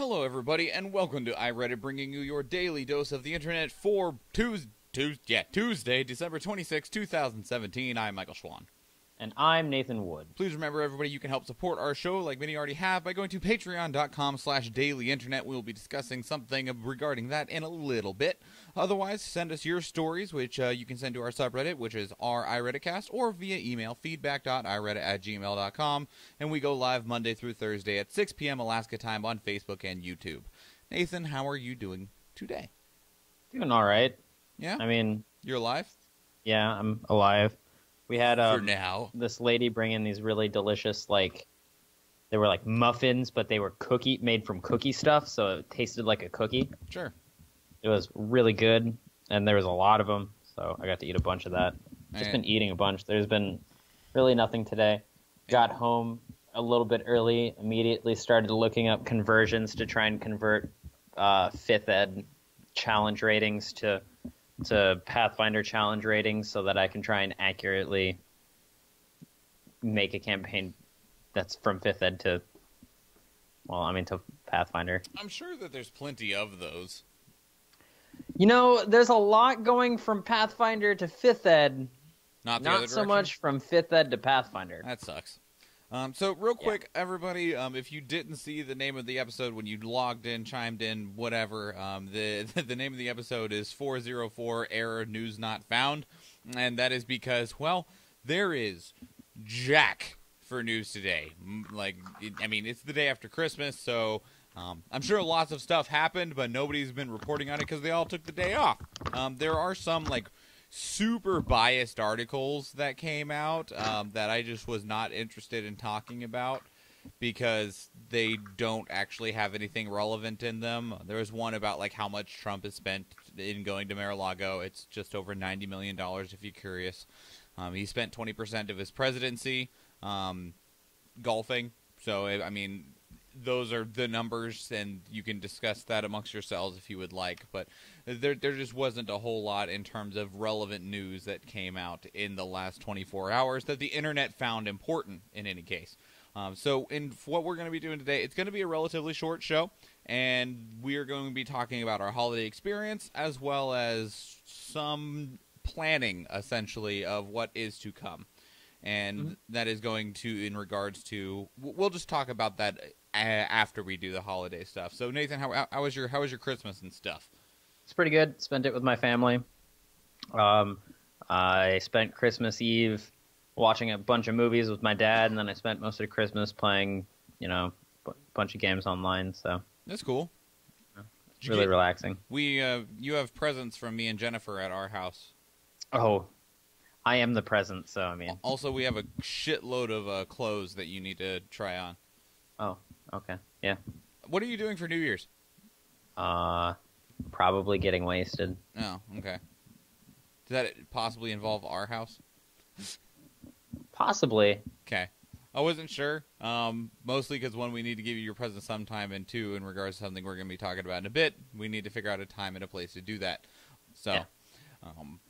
Hello, everybody, and welcome to iReadit, bringing you your daily dose of the internet for Tuesday, December 26, 2017. I'm Michael Schwahn. And I'm Nathan Wood. Please remember, everybody, you can help support our show, like many already have, by going to patreon.com/dailyinternet. We'll be discussing something regarding that in a little bit. Otherwise, send us your stories, which you can send to our subreddit, which is our iRedditcast, or via email, feedback.ireddit@gmail.com. And we go live Monday through Thursday at 6 p.m. Alaska time on Facebook and YouTube. Nathan, how are you doing today? Doing all right. Yeah? I mean... You're alive? Yeah, I'm alive. We had for now. This lady bring in these really delicious, they were like muffins, but they were made from cookie stuff, so it tasted like a cookie. Sure. It was really good, and there was a lot of them, so I got to eat a bunch of that. Just been eating a bunch. There's been really nothing today. Got home a little bit early, immediately started looking up conversions to try and convert 5th Ed challenge ratings to Pathfinder challenge ratings so that I can try and accurately make a campaign that's from 5th Ed to Pathfinder. I'm sure that there's plenty of those. You know, there's a lot going from Pathfinder to 5th Ed. Not so much from 5th Ed to Pathfinder. That sucks. So real quick, everybody, if you didn't see the name of the episode when you logged in, chimed in, whatever, the name of the episode is 404 Error News Not Found, and that is because, well, there is jack for news today. It's the day after Christmas, so I'm sure lots of stuff happened, but nobody's been reporting on it because they all took the day off. There are some, super biased articles that came out that I just was not interested in talking about because they don't actually have anything relevant in them. There was one about how much Trump has spent in going to Mar-a-Lago. It's just over $90 million if you're curious. He spent 20% of his presidency golfing. So, those are the numbers, and you can discuss that amongst yourselves if you would like. But there just wasn't a whole lot in terms of relevant news that came out in the last 24 hours that the internet found important in any case. So in what we're going to be doing today, it's going to be a relatively short show, and we are going to be talking about our holiday experience as well as some planning, essentially, of what is to come. And that is going to, in regards to, we'll just talk about that after we do the holiday stuff. So Nathan, how was your Christmas and stuff? It's pretty good. Spent it with my family. I spent Christmas Eve watching a bunch of movies with my dad, and then I spent most of Christmas playing, a bunch of games online. So that's cool. It's really relaxing. You have presents from me and Jennifer at our house. Oh, I am the present, so Also, we have a shitload of clothes that you need to try on. Oh, okay, yeah. What are you doing for New Year's? Probably getting wasted. Oh, okay. Does that possibly involve our house? Possibly. Okay. I wasn't sure. Mostly because, one, we need to give you your present sometime, and two, in regards to something we're going to be talking about in a bit, we need to figure out a time and a place to do that. So, yeah.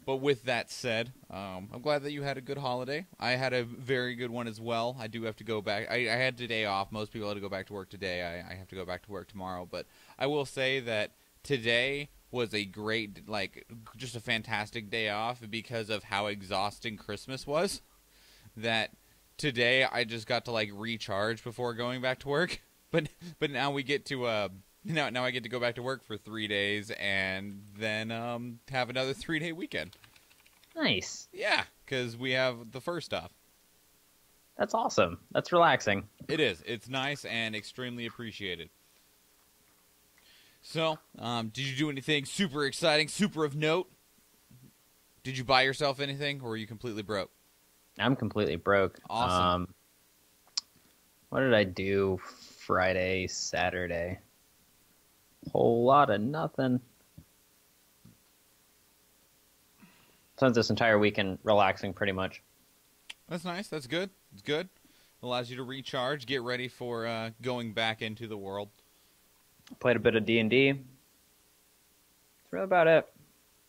But with that said, I'm glad that you had a good holiday. I had a very good one as well. I do have to go back. I had today off. Most people had to go back to work today. I have to go back to work tomorrow. But I will say that today was a great, just a fantastic day off because of how exhausting Christmas was. That today I just got to recharge before going back to work. But now we get to Now I get to go back to work for 3 days and then have another 3-day weekend. Nice. Yeah, because we have the first off. That's awesome. That's relaxing. It is. It's nice and extremely appreciated. So, did you do anything super exciting, super of note? Did you buy yourself anything, or are you completely broke? I'm completely broke. Awesome. What did I do Friday, Saturday? Whole lot of nothing. Spent this entire weekend relaxing, pretty much. That's nice. That's good. It's good. Allows you to recharge, get ready for going back into the world. Played a bit of D&D. That's really about it.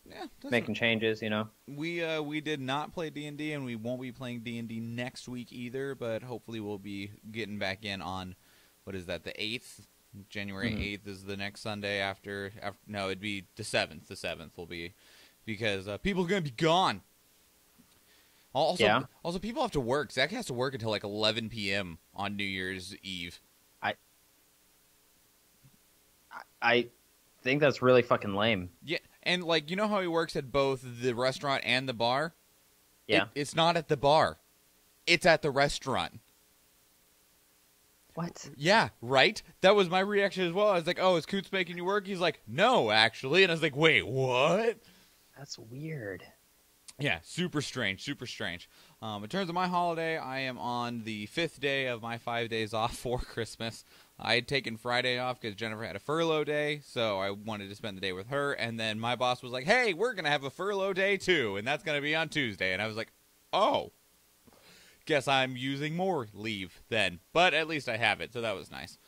Yeah, making changes, We did not play D&D, and we won't be playing D&D next week either. But hopefully, we'll be getting back in on what is that? The 8th. January 8th is the next Sunday after. No, it'd be the 7th. The 7th will be because people are gonna be gone. Also, people have to work. Zach has to work until like 11 p.m. on New Year's Eve. I think that's really fucking lame. Yeah, and like, you know how he works at both the restaurant and the bar? Yeah. It's not at the bar. It's at the restaurant. What? Yeah, right? That was my reaction as well. I was like, oh, is Coots making you work? He's like, no, actually. And I was like, wait, what? That's weird. Yeah, super strange, super strange. In terms of my holiday, I am on the 5th day of my 5 days off for Christmas. I had taken Friday off because Jennifer had a furlough day, so I wanted to spend the day with her. And then my boss was like, hey, we're going to have a furlough day too, and that's going to be on Tuesday. And I was like, oh, guess I'm using more leave then. But at least I have it, so that was nice.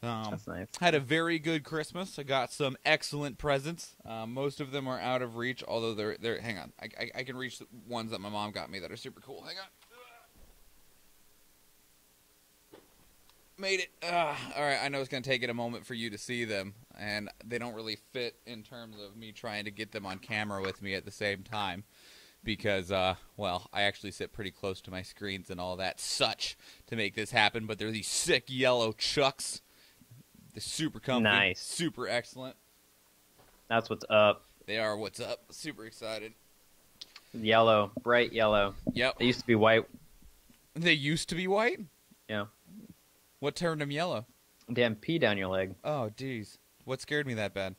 That's nice. Had a very good Christmas. I got some excellent presents. Most of them are out of reach, although they're hang on. I can reach the ones that my mom got me that are super cool. Hang on. Made it. All right, I know it's going to take it a moment for you to see them, and they don't really fit in terms of me trying to get them on camera with me at the same time. Because, well, I actually sit pretty close to my screens and all that such to make this happen, but they're these sick yellow Chucks. They're super comfy. Nice. Super excellent. That's what's up. They are what's up. Super excited. Yellow. Bright yellow. Yep. They used to be white. They used to be white? Yeah. What turned them yellow? Damn pee down your leg. Oh, jeez. What scared me that bad?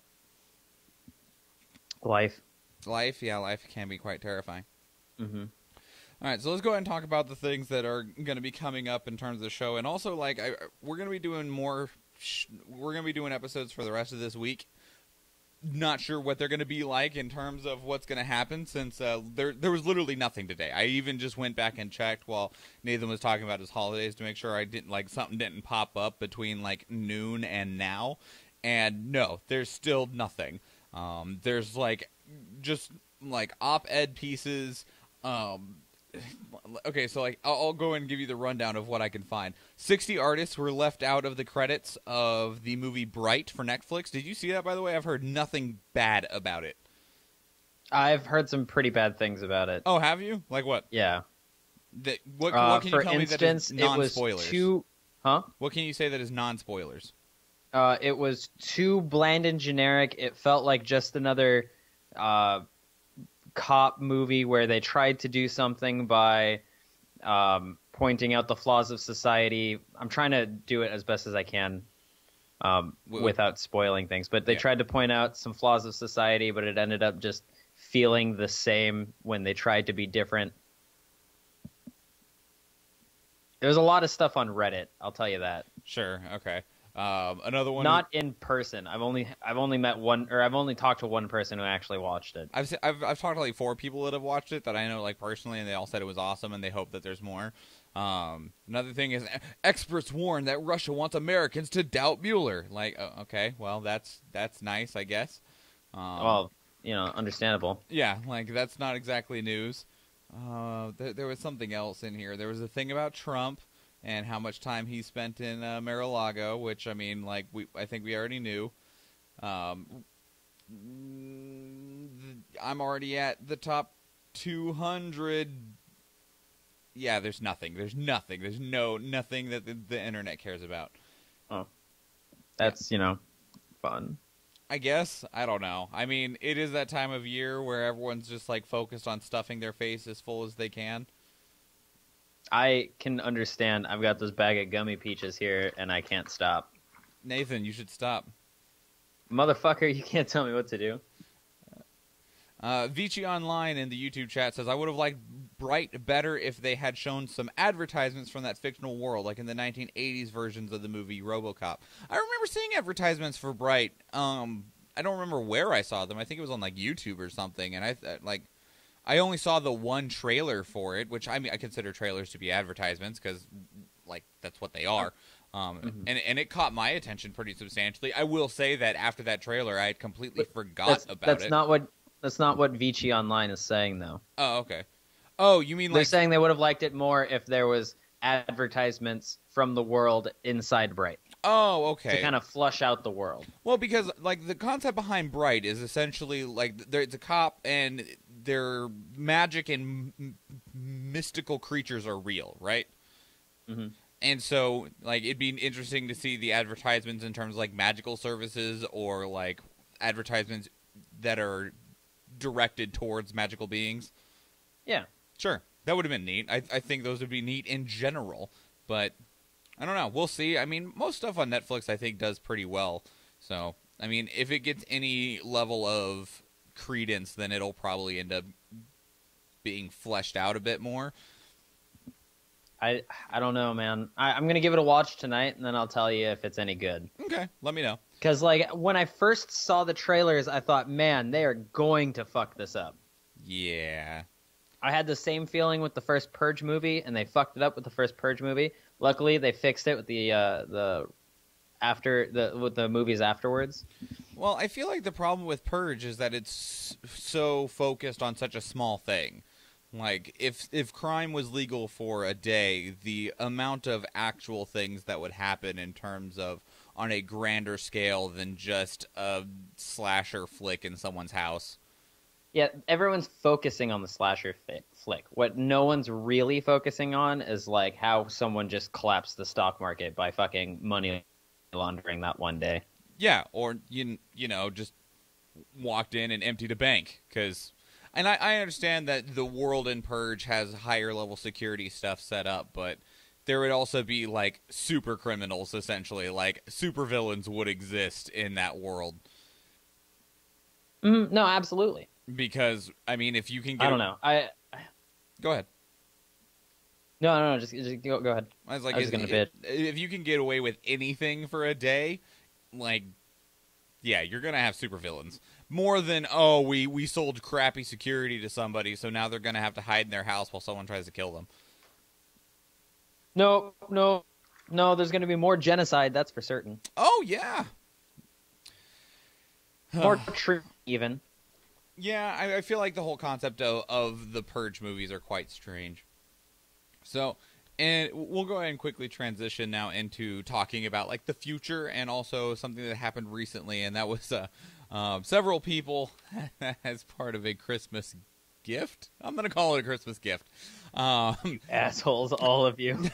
Life. Life? Yeah, life can be quite terrifying. Mm-hmm. All right, so let's go ahead and talk about the things that are going to be coming up in terms of the show. And also, like, we're going to be doing more... we're going to be doing episodes for the rest of this week. Not sure what they're going to be like in terms of what's going to happen, since there was literally nothing today. I even just went back and checked while Nathan was talking about his holidays to make sure I didn't, like, something didn't pop up between, like, noon and now. And no, there's still nothing. There's, like, just, like, op-ed pieces. Okay, so, like, I'll go and give you the rundown of what I can find. 60 artists were left out of the credits of the movie Bright for Netflix. Did you see that, by the way? I've heard nothing bad about it. I've heard some pretty bad things about it. Oh, have you? Like what? Yeah. What can you tell me that is non-spoilers? Huh? What can you say that is non-spoilers? It was too bland and generic. It felt like just another cop movie where they tried to do something by pointing out the flaws of society. I'm trying to do it as best as I can without spoiling things. But they tried to point out some flaws of society, but it ended up just feeling the same when they tried to be different. There's a lot of stuff on Reddit, I'll tell you that. Sure, okay. Another one. Not in person. I've only met one, or I've only talked to one person who actually watched it. I've talked to like 4 people that have watched it that I know like personally, and they all said it was awesome, and they hope that there's more. Another thing is experts warn that Russia wants Americans to doubt Mueller. Like, okay, well that's nice, I guess. Well, understandable. Yeah, like that's not exactly news. There was something else in here. There was a thing about Trump and how much time he spent in Mar-a-Lago, which, I mean, like, I think we already knew. I'm already at the top 200. Yeah, there's nothing. There's nothing. There's nothing that the internet cares about. Oh. That's, fun. I guess. I don't know. I mean, it is that time of year where everyone's just, like, focused on stuffing their face as full as they can. I can understand. I've got this bag of gummy peaches here, and I can't stop. Nathan, you should stop. Motherfucker, you can't tell me what to do. Vici Online in the YouTube chat says, I would have liked Bright better if they had shown some advertisements from that fictional world, like in the 1980s versions of the movie RoboCop. I remember seeing advertisements for Bright. I don't remember where I saw them. I think it was on, like, YouTube or something, and I only saw the one trailer for it, which I consider trailers to be advertisements because, like, that's what they are. And it caught my attention pretty substantially. I will say that after that trailer, I had completely forgot about it. That's not what Vici Online is saying, though. Oh, okay. Oh, you mean they're saying they would have liked it more if there was advertisements from the world inside Bright. Oh, okay. To kind of flush out the world. Well, because like the concept behind Bright is essentially like it's a cop and their magic and mystical creatures are real, right? Mm-hmm. And so, like, it'd be interesting to see the advertisements in terms of like magical services or like advertisements that are directed towards magical beings. Yeah, sure, that would have been neat. I think those would be neat in general, but. I don't know. We'll see. I mean, most stuff on Netflix, I think, does pretty well. So, I mean, if it gets any level of credence, then it'll probably end up being fleshed out a bit more. I don't know, man. I'm going to give it a watch tonight, and then I'll tell you if it's any good. Okay, let me know. Because, like, when I first saw the trailers, I thought, man, they are going to fuck this up. Yeah. I had the same feeling with the first Purge movie, and they fucked it up with the first Purge movie. Luckily, they fixed it with the movies afterwards. Well, I feel like the problem with Purge is that it's so focused on such a small thing. Like, if crime was legal for a day, the amount of actual things that would happen in terms of on a grander scale than just a slasher flick in someone's house. Yeah, everyone's focusing on the slasher flick. What no one's really focusing on is like how someone just collapsed the stock market by fucking money laundering that one day. Yeah, or you know, just walked in and emptied a bank. And I understand that the world in Purge has higher level security stuff set up, but there would also be like super criminals, essentially, like super villains would exist in that world. No, absolutely. Because, I mean, if you can get... I don't know. Go ahead. No, just go ahead. I was going to bid. If you can get away with anything for a day, like, yeah, you're going to have supervillains. More than, oh, we sold crappy security to somebody, so now they're going to have to hide in their house while someone tries to kill them. No, there's going to be more genocide, that's for certain. Oh, yeah. More true, even. Yeah, I feel like the whole concept of the Purge movies are quite strange. So, and we'll go ahead and quickly transition now into talking about like the future and also something that happened recently, and that was several people as part of a Christmas gift. I'm going to call it a Christmas gift. Assholes, all of you.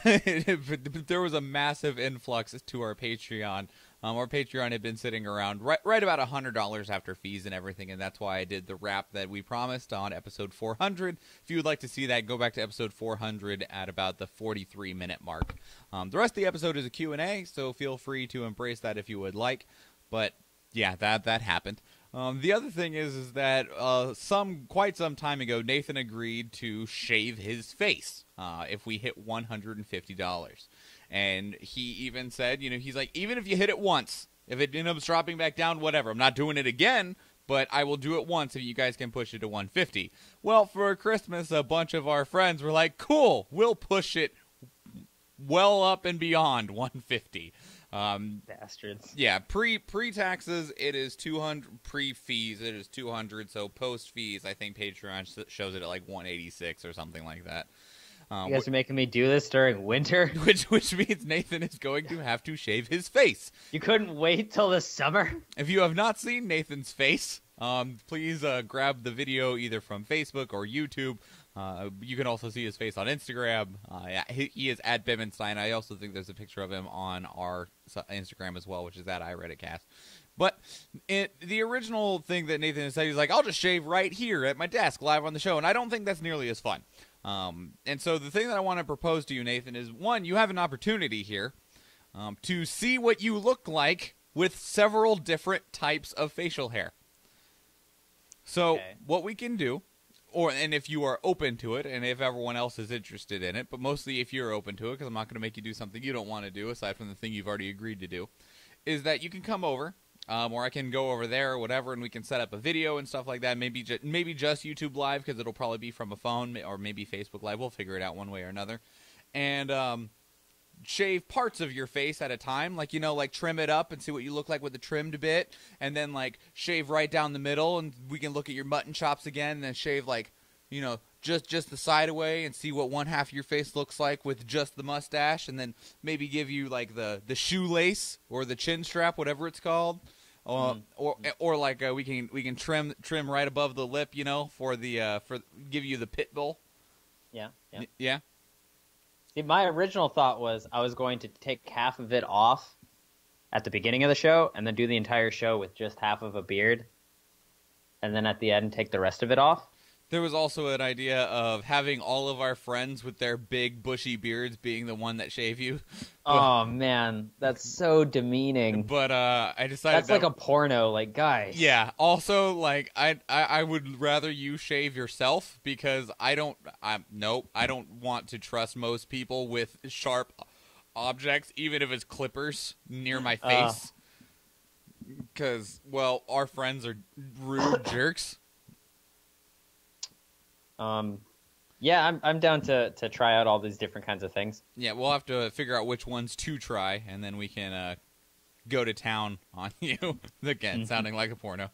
There was a massive influx to our Patreon. Our Patreon had been sitting around right about $100 after fees and everything, and that's why I did the wrap that we promised on episode 400. If you would like to see that, go back to episode 400 at about the 43-minute mark. The rest of the episode is a Q&A, so feel free to embrace that if you would like. But yeah, that happened. The other thing is that quite some time ago, Nathan agreed to shave his face if we hit $150. And he even said, he's like, even if you hit it once, if it ends up dropping back down, whatever, I'm not doing it again, but I will do it once if you guys can push it to 150. Well, for Christmas, a bunch of our friends were like, cool, we'll push it well up and beyond 150. Bastards. Yeah, pre-taxes, it is 200. Pre-fees, it is 200. So post-fees, I think Patreon shows it at like 186 or something like that. You guys are making me do this during winter? Which means Nathan is going to have to shave his face. You couldn't wait till the summer? If you have not seen Nathan's face, please grab the video either from Facebook or YouTube. You can also see his face on Instagram. He is at Bimmenstein. I also think there's a picture of him on our Instagram as well, which is at iReaditcast. But the original thing that Nathan said, he's like, I'll just shave right here at my desk live on the show. And I don't think that's nearly as fun. And so the thing that I want to propose to you, Nathan, is one, you have an opportunity here to see what you look like with several different types of facial hair. So what we can do, and if you are open to it, and if everyone else is interested in it, but mostly if you're open to it, because I'm not going to make you do something you don't want to do, aside from the thing you've already agreed to do, is that you can come over, or I can go over there or whatever, and we can set up a video and stuff like that. Maybe just YouTube Live, because it'll probably be from a phone, or maybe Facebook Live. We'll figure it out one way or another. And shave parts of your face at a time, like trim it up and see what you look like with the trimmed bit, and then like shave right down the middle, and we can look at your mutton chops again, and then shave just the side away and see what one half of your face looks like with just the mustache, and then maybe give you like the shoelace or the chin strap, whatever it's called, or like we can trim right above the lip, for give you the pit bull. Yeah. See, my original thought was I was going to take half of it off at the beginning of the show and then do the entire show with just half of a beard, and then at the end take the rest of it off. There was also an idea of having all of our friends with their big bushy beards being the one that shave you. Oh man, that's so demeaning. But I decided that's like a porno, like, guys. Yeah. Also, like I would rather you shave yourself, because I don't want to trust most people with sharp objects, even if it's clippers near my face. Because, well, our friends are rude jerks. Yeah, I'm down to try out all these different kinds of things. Yeah, we'll have to figure out which ones to try, and then we can go to town on you. Again, sounding like a porno.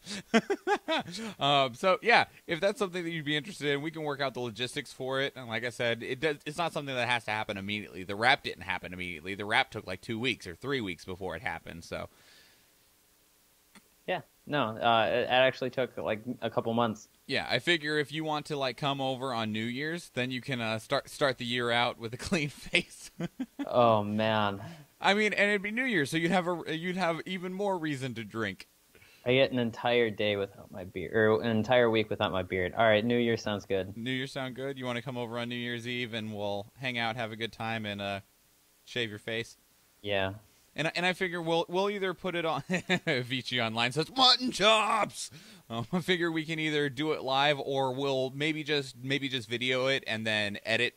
So, yeah, if that's something that you'd be interested in, we can work out the logistics for it. And like I said, it's not something that has to happen immediately. The wrap didn't happen immediately. The wrap took like 2 weeks or 3 weeks before it happened, so... Yeah, no, it actually took like a couple months. Yeah, I figure if you want to like come over on New Year's, then you can start the year out with a clean face. Oh man! I mean, and it'd be New Year's, so you'd have even more reason to drink. I get an entire day without my beard, or an entire week without my beard. All right, New Year sounds good. New Year sound good? You want to come over on New Year's Eve and we'll hang out, have a good time, and shave your face? Yeah. And I figure we'll either put it on. Vici Online says mutton chops. I figure we can either do it live, or we'll maybe just video it and then edit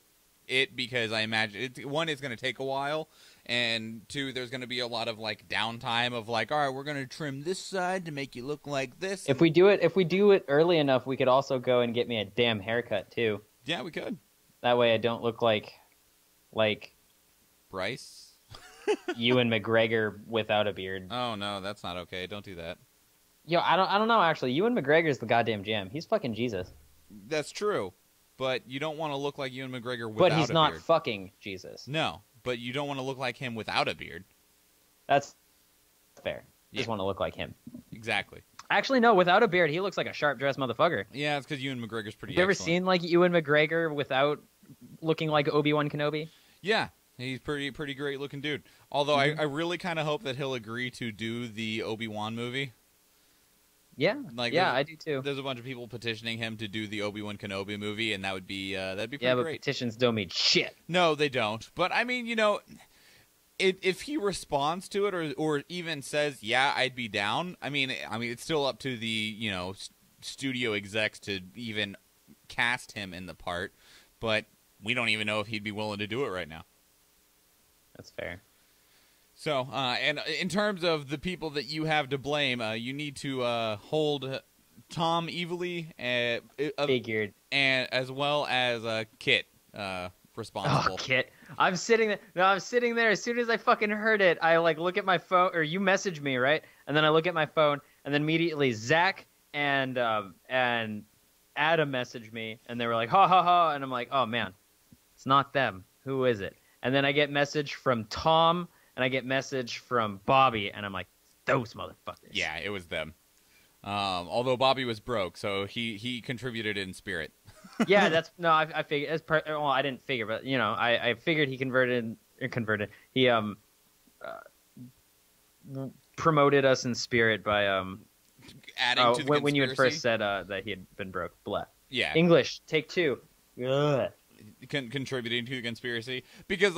it, because I imagine one, it's going to take a while, and two, there's going to be a lot of like downtime of like, all right, we're going to trim this side to make you look like this. If we do it early enough, we could also go and get me a damn haircut too. Yeah, we could. That way I don't look like Bryce. Ewan McGregor without a beard. Oh no, that's not okay. Don't do that. Yo, I don't know actually. Ewan McGregor's the goddamn jam. He's fucking Jesus. That's true, but you don't want to look like Ewan McGregor without a beard. But he's not fucking Jesus. No, but you don't want to look like him without a beard. That's fair. Yeah. Just want to look like him. Exactly. Actually, no. Without a beard, he looks like a sharp-dressed motherfucker. Yeah, it's because Ewan McGregor's pretty. Have you ever seen like Ewan McGregor without looking like Obi-Wan Kenobi? Yeah. He's pretty great looking dude. Although I really kind of hope that he'll agree to do the Obi-Wan movie. Yeah, I do too. There's a bunch of people petitioning him to do the Obi-Wan Kenobi movie, and that'd be pretty great. Yeah, but petitions don't mean shit. No, they don't. But I mean, if he responds to it or even says, "Yeah, I'd be down," I mean, it's still up to the studio execs to even cast him in the part. But we don't even know if he'd be willing to do it right now. That's fair. So, and in terms of the people that you have to blame, you need to hold Tom evilly, figured, and as well as Kit responsible. Oh, Kit! I'm sitting there. No, I'm sitting there. As soon as I fucking heard it, I like look at my phone, or you message me, right? And then I look at my phone, and then immediately Zach and Adam messaged me, and they were like, "Ha ha ha!" And I'm like, "Oh man, it's not them. Who is it?" And then I get message from Tom, and I get message from Bobby, and I'm like, those motherfuckers. Yeah, it was them. Although Bobby was broke, so he contributed in spirit. Yeah, I figured. Well, I didn't figure, but I figured he converted. He promoted us in spirit by adding to the when you had first said that he had been broke. Blah. Yeah. English, take two. Ugh. Contributing to the conspiracy, because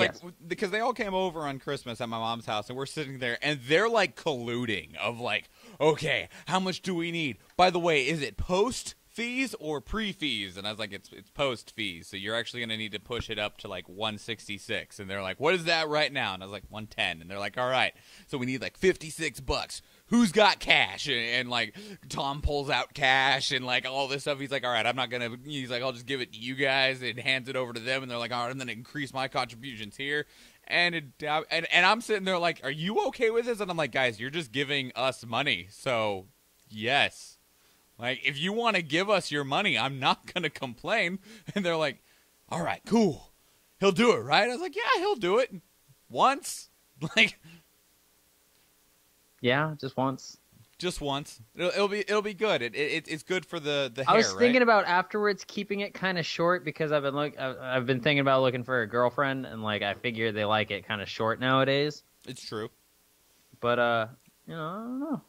because they all came over on Christmas at my mom's house, and we're sitting there and they're like colluding of like, okay, how much do we need? By the way, is it post fees or pre fees? And I was like, it's post fees, so you're actually gonna need to push it up to like 166. And they're like, what is that right now? And I was like, 110. And they're like, all right, so we need like $56. Who's got cash? And like Tom pulls out cash and like all this stuff. He's like, all right, he's like, I'll just give it to you guys, and hands it over to them. And they're like, all right, I'm going to increase my contributions here. And I'm sitting there like, are you okay with this? And I'm like, guys, you're just giving us money. So yes, Like, if you want to give us your money, I'm not going to complain. And they're like, all right, cool. He'll do it, right? I was like, yeah, he'll do it. Once. Like, yeah, just once. Just once. It'll be good. It's good for the hair, I was thinking right? about afterwards keeping it kind of short because I've been thinking about looking for a girlfriend, and like I figure they like it kind of short nowadays. It's true. But I don't know.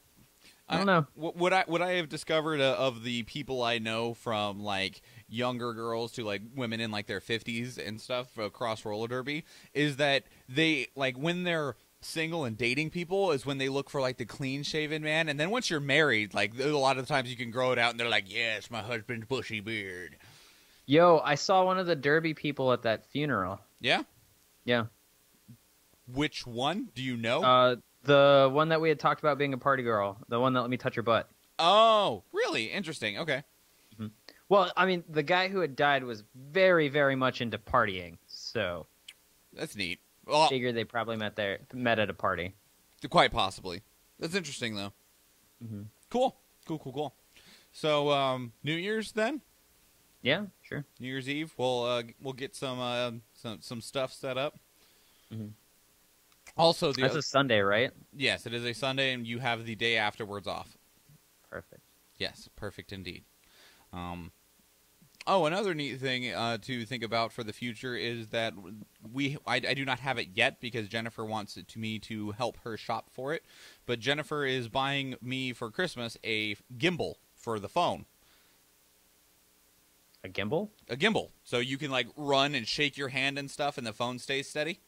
I don't know. What I have discovered of the people I know, from like younger girls to like women in like their 50s and stuff across roller derby, is that they, like, when they're single and dating people is when they look for like the clean shaven man, and then once you're married, like, a lot of the times you can grow it out and they're like, yes, my husband's bushy beard. Yo, I saw one of the derby people at that funeral. Yeah? Yeah. Which one? Do you know? The one that we had talked about being a party girl. The one that let me touch her butt. Oh, really? Interesting. Okay. Mm-hmm. Well, I mean, the guy who had died was very, very much into partying, so that's neat. Well, figure they probably met at a party. Quite possibly. That's interesting, though. Mm-hmm. Cool. So, New Year's then? Yeah, sure. New Year's Eve. We'll get some stuff set up. Mm-hmm. Also, that's a Sunday, right? Yes, it is a Sunday, and you have the day afterwards off. Perfect. Yes, perfect indeed. Another neat thing to think about for the future is that I do not have it yet because Jennifer wants me to help her shop for it. But Jennifer is buying me for Christmas a gimbal for the phone. A gimbal? A gimbal. So you can like run and shake your hand and stuff and the phone stays steady.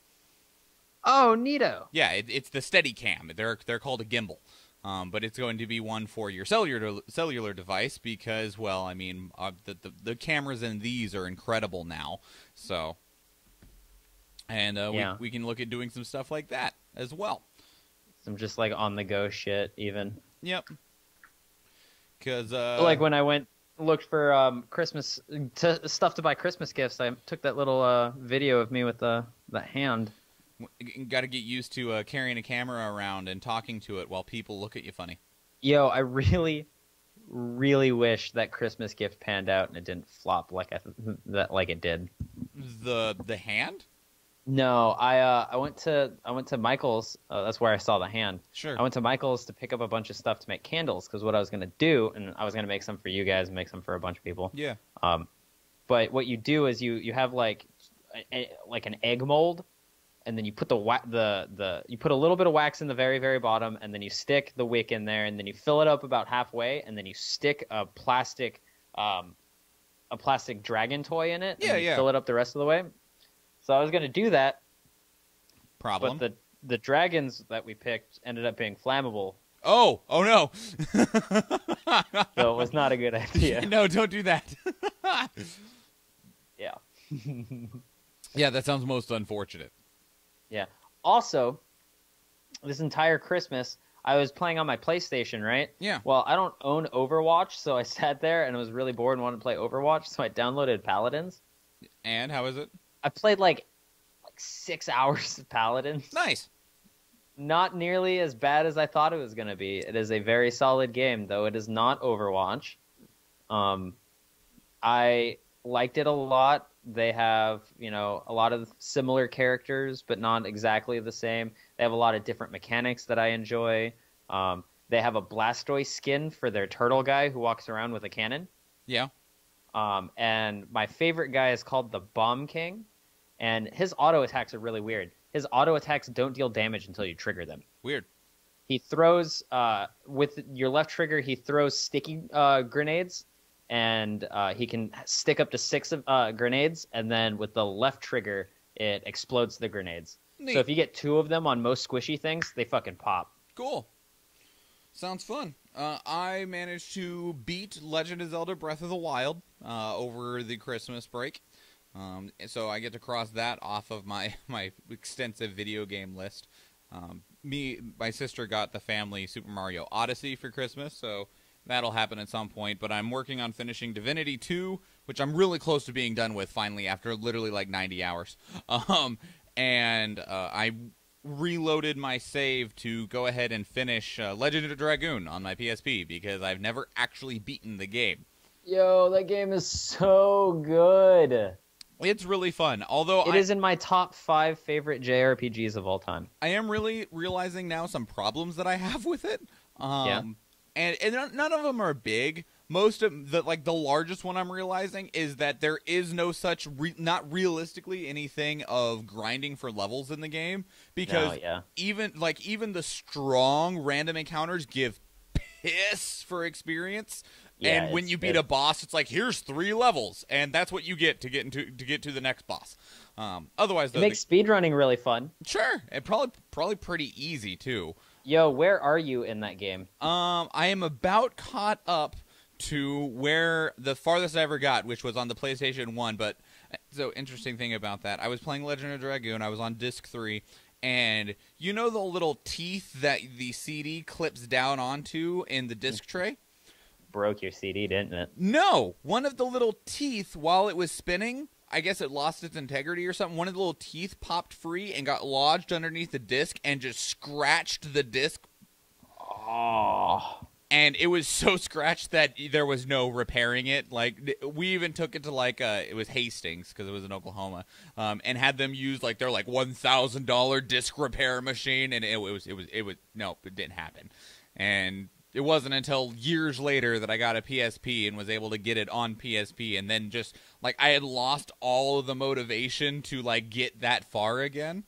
Oh, neato. Yeah, it's the Steadicam. They're called a gimbal. But it's going to be one for your cellular device because, well, I mean, the cameras in these are incredible now. So, and yeah. we can look at doing some stuff like that as well. Some just like on the go shit, even. Yep. Because like when I looked for Christmas stuff to buy Christmas gifts, I took that little video of me with the hand. Got to get used to carrying a camera around and talking to it while people look at you funny. Yo, I really, really wish that Christmas gift panned out and it didn't flop like it did. The hand? No, I went to Michael's. That's where I saw the hand. Sure. I went to Michael's to pick up a bunch of stuff to make candles because what I was gonna do, and I was gonna make some for you guys and make some for a bunch of people. Yeah. But what you do is you have like an egg mold. And then you put you put a little bit of wax in the very, very bottom, and then you stick the wick in there, and then you fill it up about halfway, and then you stick a plastic dragon toy in it. And you fill it up the rest of the way. So I was gonna do that. Problem. But the dragons that we picked ended up being flammable. Oh no. So it was not a good idea. No, don't do that. Yeah. Yeah, that sounds most unfortunate. Yeah. Also, this entire Christmas, I was playing on my PlayStation, right? Yeah. Well, I don't own Overwatch, so I sat there and was really bored and wanted to play Overwatch, so I downloaded Paladins. And how is it? I played like 6 hours of Paladins. Nice. Not nearly as bad as I thought it was going to be. It is a very solid game, though it is not Overwatch. I liked it a lot. They have, a lot of similar characters, but not exactly the same. They have a lot of different mechanics that I enjoy. They have a Blastoise skin for their turtle guy who walks around with a cannon. Yeah. And my favorite guy is called the Bomb King, and his auto attacks are really weird. His auto attacks don't deal damage until you trigger them. Weird. He throws, with your left trigger, he throws sticky grenades. And he can stick up to 6 grenades, and then with the left trigger, it explodes the grenades. Neat. So if you get 2 of them on most squishy things, they fucking pop. Cool. Sounds fun. I managed to beat Legend of Zelda Breath of the Wild over the Christmas break. So I get to cross that off of my extensive video game list. My sister got the family Super Mario Odyssey for Christmas, so that'll happen at some point, but I'm working on finishing Divinity 2, which I'm really close to being done with finally after literally like 90 hours. And I reloaded my save to go ahead and finish Legend of Dragoon on my PSP because I've never actually beaten the game. Yo, that game is so good. It's really fun, although it is in my top 5 favorite JRPGs of all time. I am really realizing now some problems that I have with it. And none of them are big. Most of the largest one I'm realizing is that there is no such not realistically anything of grinding for levels in the game because even the strong random encounters give piss for experience. Yeah, and when you beat a boss, it's like, here's 3 levels, and that's what you get to get to the next boss. Otherwise, it makes speedrunning really fun. Sure, and probably pretty easy too. Yo, where are you in that game? I am about caught up to where the farthest I ever got, which was on the PlayStation 1. But so interesting thing about that, I was playing Legend of Dragoon. I was on disc 3. And you know the little teeth that the CD clips down onto in the disc tray? Broke your CD, didn't it? No! One of the little teeth, while it was spinning, I guess it lost its integrity or something. One of the little teeth popped free and got lodged underneath the disc and just scratched the disc. Oh. And it was so scratched that there was no repairing it. Like, we even took it to, it was Hastings, because it was in Oklahoma, and had them use, their, $1,000 disc repair machine, and it didn't happen. And it wasn't until years later that I got a PSP and was able to get it on PSP, and then just, I had lost all of the motivation to, get that far again.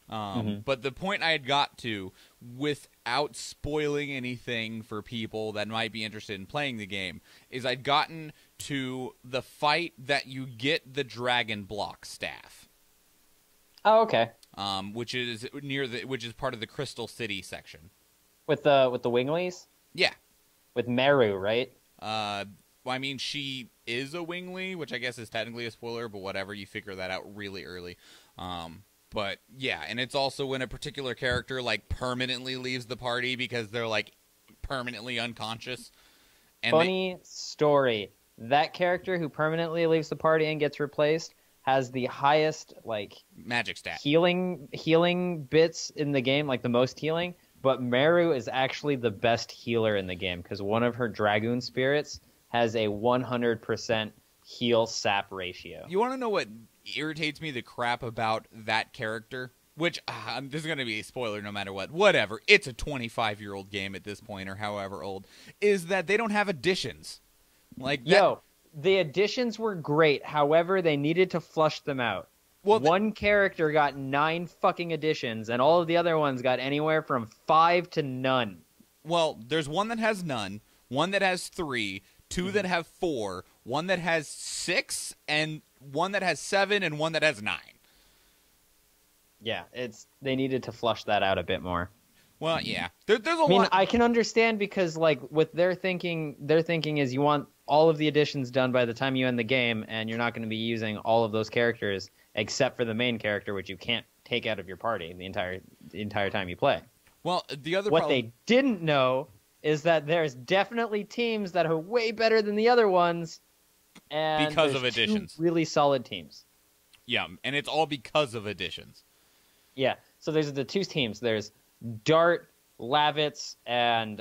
But the point I had got to, without spoiling anything for people that might be interested in playing the game, is I'd gotten to the fight that you get the Dragon Block staff. Oh, okay. Which is part of the Crystal City section. With the Winglies? Yeah. With Meru, right? Well, I mean, she is a Wingly, which I guess is technically a spoiler, but whatever, you figure that out really early. But yeah, and it's also when a particular character permanently leaves the party because they're permanently unconscious. And funny story. That character who permanently leaves the party and gets replaced has the highest magic stat healing bits in the game, the most healing. But Meru is actually the best healer in the game because one of her Dragoon spirits has a 100% heal sap ratio. You want to know what irritates me the crap about that character? Which, this is going to be a spoiler no matter what. Whatever. It's a 25-year-old game at this point, or however old. Is that they don't have additions. Yo, the additions were great. However, they needed to flush them out. Well, one character got 9 fucking additions, and all of the other ones got anywhere from 5 to none. Well, there's one that has none, one that has 3, 2 that have 4, one that has 6, and one that has 7, and one that has 9. Yeah, they needed to flush that out a bit more. Well, yeah. There's a lot. I can understand because, with their thinking is you want all of the additions done by the time you end the game, and you're not going to be using all of those characters except for the main character, which you can't take out of your party the entire time you play. Well, the other what they didn't know is that there's definitely teams that are way better than the other ones, and because of additions, 2 really solid teams. Yeah, and it's all because of additions. Yeah, so there's the 2 teams. There's Dart, Lavitz, and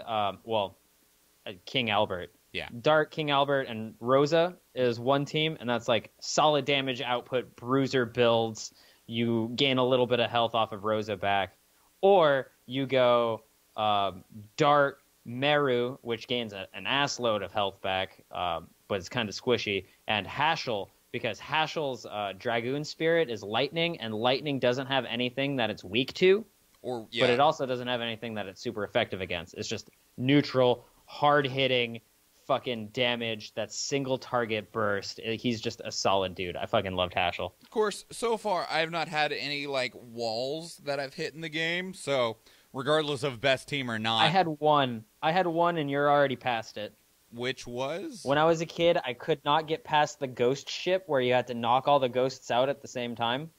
King Albert. Yeah. Dart, King Albert, and Rosa is one team, and that's solid damage output, bruiser builds. You gain a little bit of health off of Rosa back. Or you go Dart, Meru, which gains an assload of health back, but it's kind of squishy, and Haschel, because Haschel's Dragoon Spirit is lightning, and lightning doesn't have anything that it's weak to, but it also doesn't have anything that it's super effective against. It's just neutral, hard-hitting, fucking damage, that single target burst. He's just a solid dude. I fucking loved Haschel. Of course, so far I've not had any walls that I've hit in the game, so regardless of best team or not. I had one and you're already past it. Which was? When I was a kid, I could not get past the ghost ship where you had to knock all the ghosts out at the same time.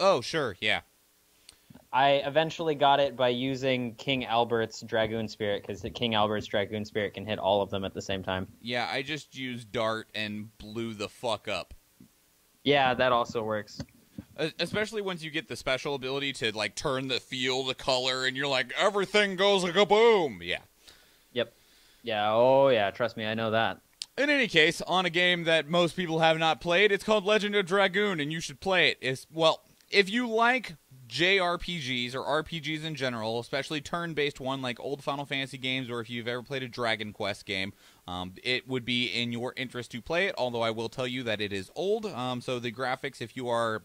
Oh, sure, yeah. I eventually got it by using King Albert's Dragoon Spirit, because King Albert's Dragoon Spirit can hit all of them at the same time. Yeah, I just used Dart and blew the fuck up. Yeah, that also works. Especially once you get the special ability to, like, turn the color, and you're like, everything goes like a boom. Yeah. Yep. Yeah, oh yeah, trust me, I know that. In any case, on a game that most people have not played, it's called Legend of Dragoon, and you should play it. Well, if you like JRPGs or RPGs in general, especially turn-based one like old Final Fantasy games, or if you've ever played a Dragon Quest game, it would be in your interest to play it, although I will tell you that it is old, so the graphics, if you are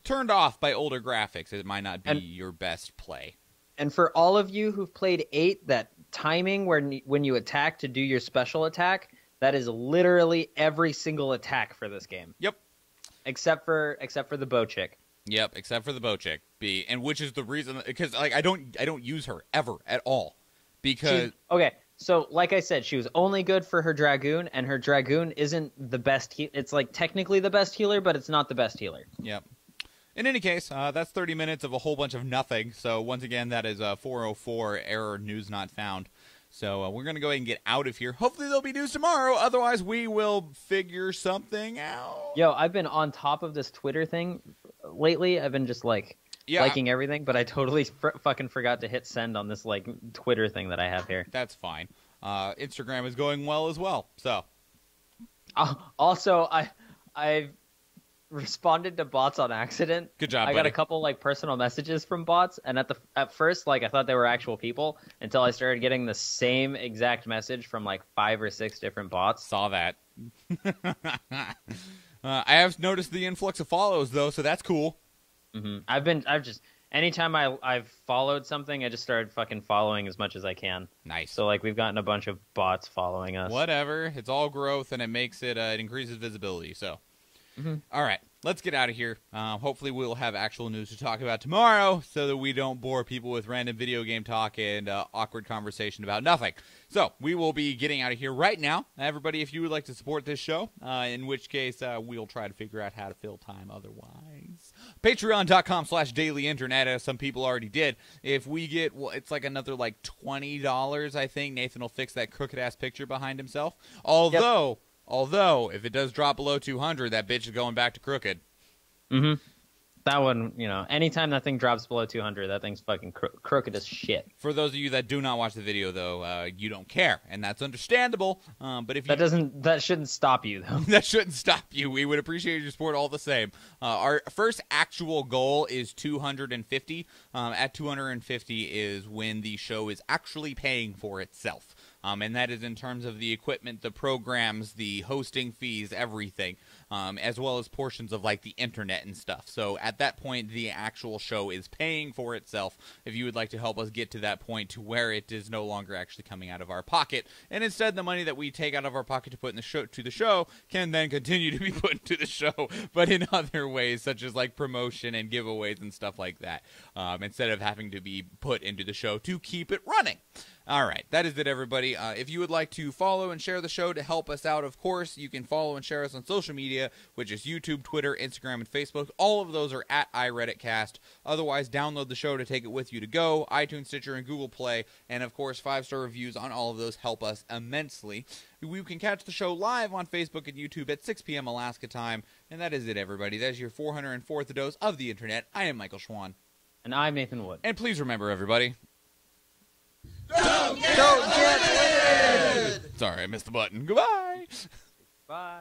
turned off by older graphics, it might not be your best play. And for all of you who've played 8, that timing when you attack to do your special attack, that is literally every single attack for this game. Yep. Except for the bow chick. Yep, except for the bow chick, and which is the reason, because like I don't use her ever at all, because okay. So like I said, she was only good for her Dragoon, and her Dragoon isn't the best. It's like technically the best healer, but it's not the best healer. Yep. In any case, that's 30 minutes of a whole bunch of nothing. So once again, that is 404 error news not found. So we're going to go ahead and get out of here. Hopefully there'll be news tomorrow. Otherwise, we will figure something out. Yo, I've been on top of this Twitter thing lately. I've been just like liking everything, but I totally fucking forgot to hit send on this like Twitter thing that I have here. That's fine. Instagram is going well as well. So also, I've responded to bots on accident. Good job, I got a couple like personal messages from bots, and at first like I thought they were actual people until I started getting the same exact message from like 5 or 6 different bots. Saw that. I have noticed the influx of follows though, so that's cool. I've just anytime I've followed something, I just started fucking following as much as I can. Nice. So like we've gotten a bunch of bots following us. Whatever. It's all growth, and it makes it it increases visibility. So. All right, let's get out of here. Hopefully we'll have actual news to talk about tomorrow so that we don't bore people with random video game talk and awkward conversation about nothing. So we will be getting out of here right now. Everybody, if you would like to support this show, in which case we'll try to figure out how to fill time otherwise. Patreon.com/dailyinternet, as some people already did. If we get, well, it's like another like $20, I think. Nathan will fix that crooked-ass picture behind himself. Although, if it does drop below 200, that bitch is going back to crooked. That one, anytime that thing drops below 200, that thing's fucking crooked as shit. For those of you that do not watch the video, though, you don't care, and that's understandable. But if that shouldn't stop you, though. That shouldn't stop you. We would appreciate your support all the same. Our first actual goal is 250. At 250 is when the show is actually paying for itself. And that is in terms of the equipment, the programs, the hosting fees, everything, as well as portions of like the internet and stuff. So at that point, the actual show is paying for itself. If you would like to help us get to that point to where it is no longer actually coming out of our pocket, and instead the money that we take out of our pocket to put in the show can then continue to be put into the show, but in other ways, such as like promotion and giveaways and stuff like that, instead of having to be put into the show to keep it running. All right, that is it, everybody. If you would like to follow and share the show to help us out, of course, you can follow and share us on social media, which is YouTube, Twitter, Instagram, and Facebook. All of those are at iReaditCast. Otherwise, download the show to take it with you to go, iTunes, Stitcher, and Google Play. And, of course, 5-star reviews on all of those help us immensely. We can catch the show live on Facebook and YouTube at 6 p.m. Alaska time. And that is it, everybody. That is your 404th dose of the Internet. I am Michael Schwahn. And I'm Nathan Wood. And please remember, everybody... Don't get lit! Sorry, I missed the button. Goodbye. Bye.